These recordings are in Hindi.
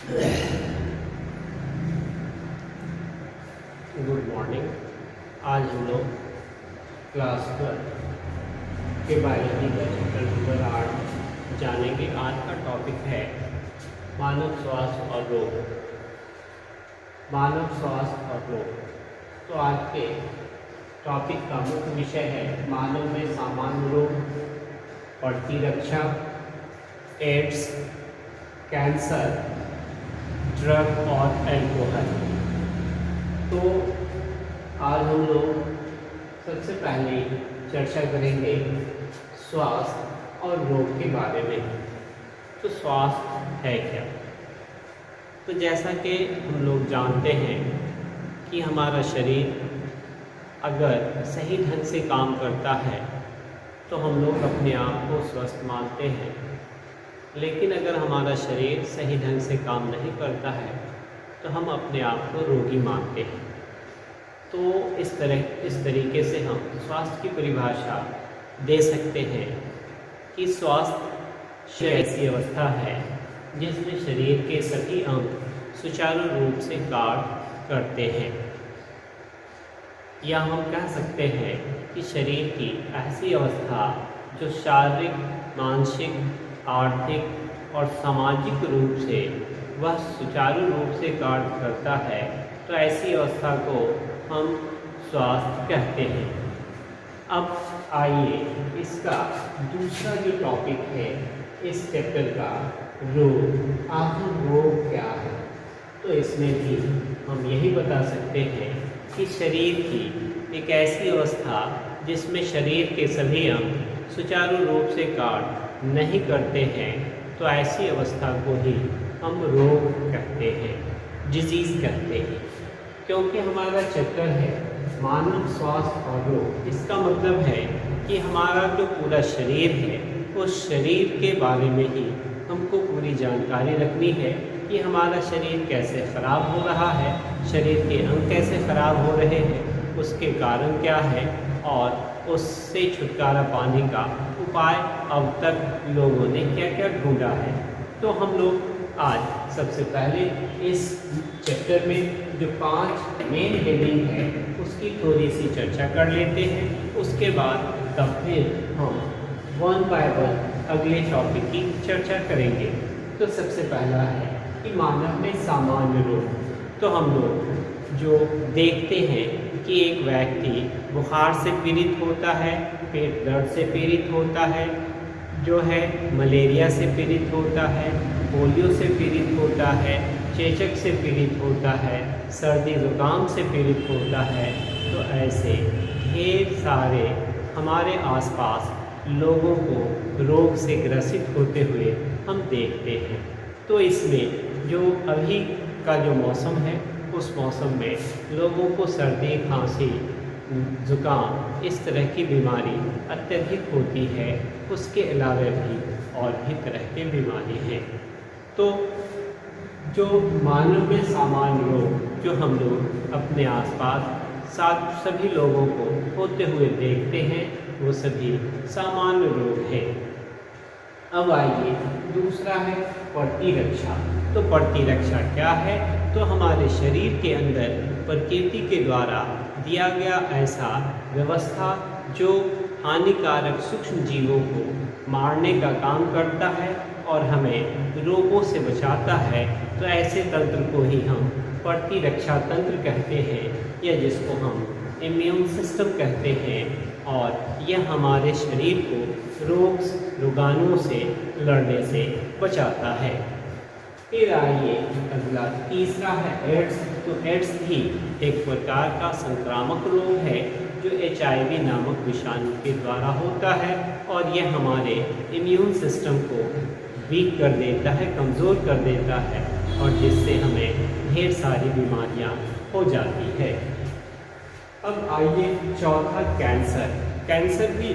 Good morning. आज हम लोग क्लास 12 के बायोलॉजी का चैप्टर नंबर 8 जानेंगे। आज का टॉपिक है मानव स्वास्थ्य और रोग। मानव स्वास्थ्य और रोग। तो आज के टॉपिक का मुख्य विषय है मानव में सामान्य रोग, प्रतिरक्षा, एड्स, कैंसर, ड्रग और एल्कोहल। तो आज हम लोग सबसे पहले चर्चा करेंगे स्वास्थ्य और रोग के बारे में। तो स्वास्थ्य है क्या? तो जैसा कि हम लोग जानते हैं कि हमारा शरीर अगर सही ढंग से काम करता है तो हम लोग अपने आप को स्वस्थ मानते हैं, लेकिन अगर हमारा शरीर सही ढंग से काम नहीं करता है तो हम अपने आप को रोगी मानते हैं। तो इस तरीके से हम स्वास्थ्य की परिभाषा दे सकते हैं कि स्वास्थ्य ऐसी अवस्था है जिसमें शरीर के सभी अंग सुचारू रूप से कार्य करते हैं, या हम कह सकते हैं कि शरीर की ऐसी अवस्था जो शारीरिक, मानसिक, आर्थिक और सामाजिक रूप से वह सुचारू रूप से कार्य करता है, तो ऐसी अवस्था को हम स्वास्थ्य कहते हैं। अब आइए इसका दूसरा जो टॉपिक है इस चैप्टर का, रोग। आखिर रोग क्या है? तो इसमें भी हम यही बता सकते हैं कि शरीर की एक ऐसी अवस्था जिसमें शरीर के सभी अंग सुचारू रूप से कार्य नहीं करते हैं, तो ऐसी अवस्था को ही हम रोग कहते हैं, डिजीज़ कहते हैं। क्योंकि हमारा चैप्टर है मानव स्वास्थ्य और रोग, इसका मतलब है कि हमारा जो पूरा शरीर है उस शरीर के बारे में ही हमको पूरी जानकारी रखनी है कि हमारा शरीर कैसे ख़राब हो रहा है, शरीर के अंग कैसे ख़राब हो रहे हैं, उसके कारण क्या है और उससे छुटकारा पाने का उपाय अब तक लोगों ने क्या क्या ढूंढा है। तो हम लोग आज सबसे पहले इस चैप्टर में जो 5 मेन हेडिंग है उसकी थोड़ी सी चर्चा कर लेते हैं। उसके बाद तब फिर हम 1 बाय 1 अगले टॉपिक की चर्चा करेंगे। तो सबसे पहला है कि मानव में सामान्य रोग। तो हम लोग जो देखते हैं कि एक व्यक्ति बुखार से पीड़ित होता है, पेट दर्द से पीड़ित होता है, जो है मलेरिया से पीड़ित होता है, पोलियो से पीड़ित होता है, चेचक से पीड़ित होता है, सर्दी जुकाम से पीड़ित होता है। तो ऐसे ढेर सारे हमारे आसपास लोगों को रोग से ग्रसित होते हुए हम देखते हैं। तो इसमें जो अभी का जो मौसम है उस मौसम में लोगों को सर्दी, खांसी, ज़ुकाम इस तरह की बीमारी अत्यधिक होती है। उसके अलावा भी और भी तरह की बीमारी हैं। तो जो मानव में सामान्य रोग जो हम लोग अपने आसपास सभी लोगों को होते हुए देखते हैं वो सभी सामान्य रोग हैं। अब आइए दूसरा है प्रतिरक्षा। तो प्रतिरक्षा क्या है? तो हमारे शरीर के अंदर प्रकृति के द्वारा दिया गया ऐसा व्यवस्था जो हानिकारक सूक्ष्म जीवों को मारने का काम करता है और हमें रोगों से बचाता है। तो ऐसे तंत्र को ही हम प्रतिरक्षा तंत्र कहते हैं, या जिसको हम इम्यून सिस्टम कहते हैं, और यह हमारे शरीर को रोगाणुओं से लड़ने से बचाता है। फिर आइए अगला तीसरा है एड्स। तो एड्स भी एक प्रकार का संक्रामक रोग है जो HIV नामक विषाणु के द्वारा होता है, और यह हमारे इम्यून सिस्टम को वीक कर देता है, कमज़ोर कर देता है, और जिससे हमें ढेर सारी बीमारियां हो जाती है। अब आइए चौथा कैंसर। कैंसर भी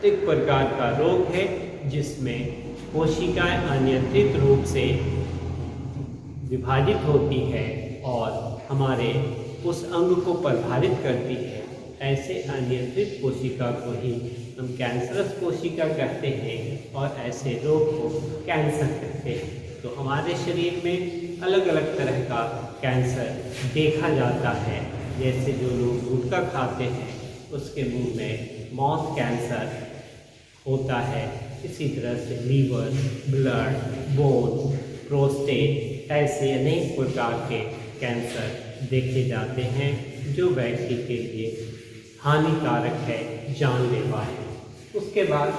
एक प्रकार का रोग है जिसमें कोशिकाएं अनियंत्रित रूप से विभाजित होती है और हमारे उस अंग को प्रभावित करती है। ऐसे अनियंत्रित कोशिका को ही हम कैंसरस कोशिका कहते हैं और ऐसे रोग को कैंसर कहते हैं। तो हमारे शरीर में अलग अलग तरह का कैंसर देखा जाता है। जैसे जो लोग गुटखा खाते हैं उसके मुंह में माउथ कैंसर होता है। इसी तरह से लीवर, ब्लड, बोन, प्रोस्टेट ऐसे अनेक प्रकार के कैंसर देखे जाते हैं जो व्यक्ति के लिए हानिकारक है, जानलेवा है। उसके बाद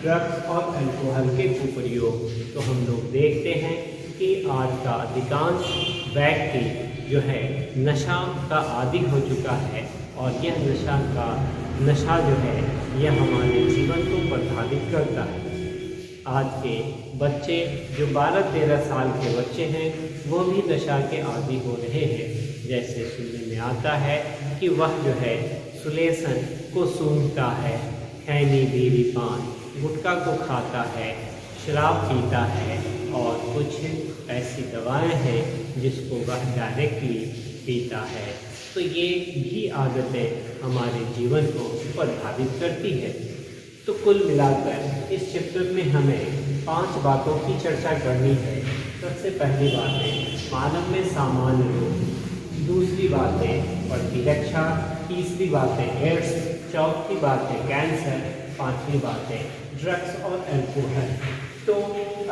ड्रग्स और अल्कोहल के कुप्रयोग तो हम लोग देखते हैं कि आज का अधिकांश व्यक्ति जो है नशा का आदी हो चुका है और यह नशा जो है यह हमारे जीवन को प्रभावित करता है। आज के बच्चे जो 12-13 साल के बच्चे हैं वो भी नशा के आदी हो रहे हैं। जैसे सुनने में आता है कि वह जो है सुलेसन को सूंघता है, खैनी, बीड़ी, पान, गुटखा को खाता है, शराब पीता है और कुछ ऐसी दवाएं हैं जिसको वह डायरेक्टली पीता है। तो ये भी आदतें हमारे जीवन को प्रभावित करती है। तो कुल मिलाकर इस चैप्टर में हमें 5 बातों की चर्चा करनी है। सबसे पहली बात है मानव में सामान्य रोग, दूसरी बात है प्रतिरक्षा, तीसरी बात है एड्स, चौथी बात है कैंसर, पांचवी बात है ड्रग्स और अल्कोहल। तो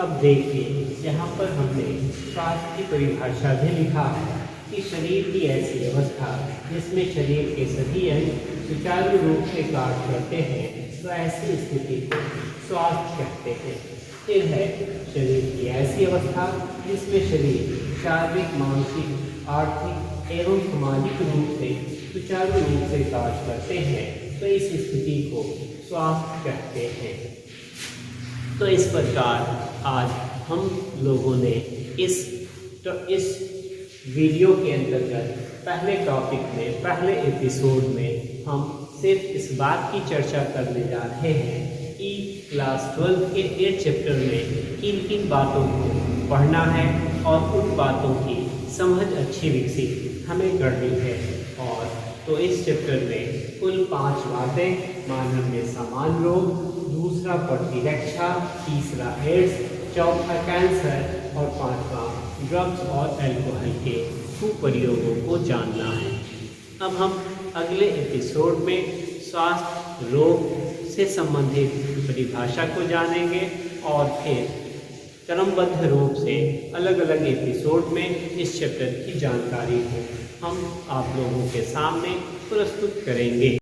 अब देखिए यहाँ पर हमने स्वास्थ्य की परिभाषा भी लिखा है कि शरीर की ऐसी अवस्था जिसमें शरीर के सभी अंग सुचारू रूप से कार्य करते हैं, तो ऐसी स्थिति को स्वास्थ्य कहते हैं। फिर है शरीर की ऐसी अवस्था जिसमें शरीर शारीरिक, मानसिक, आर्थिक एवं सामाजिक रूप से सुचारू रूप से कार्य करते हैं, तो इस स्थिति को स्वास्थ्य कहते हैं। तो इस प्रकार आज हम लोगों ने इस वीडियो के अंतर्गत पहले टॉपिक में, पहले एपिसोड में हम सिर्फ इस बात की चर्चा करने जा रहे हैं कि क्लास 12 के 8 चैप्टर में किन किन बातों को पढ़ना है और उन बातों की समझ अच्छी विकसित हमें करनी है। और तो इस चैप्टर में कुल 5 बातें, मानव में सामान्य रोग, दूसरा प्रतिरक्षा, तीसरा एड्स, चौथा कैंसर और पांचवा ड्रग्स और अल्कोहल के कुप्रयोगों को जानना है। अब हम अगले एपिसोड में स्वास्थ्य रोग से संबंधित परिभाषा को जानेंगे और फिर क्रमबद्ध रूप से अलग अलग एपिसोड में इस चैप्टर की जानकारी को हम आप लोगों के सामने प्रस्तुत करेंगे।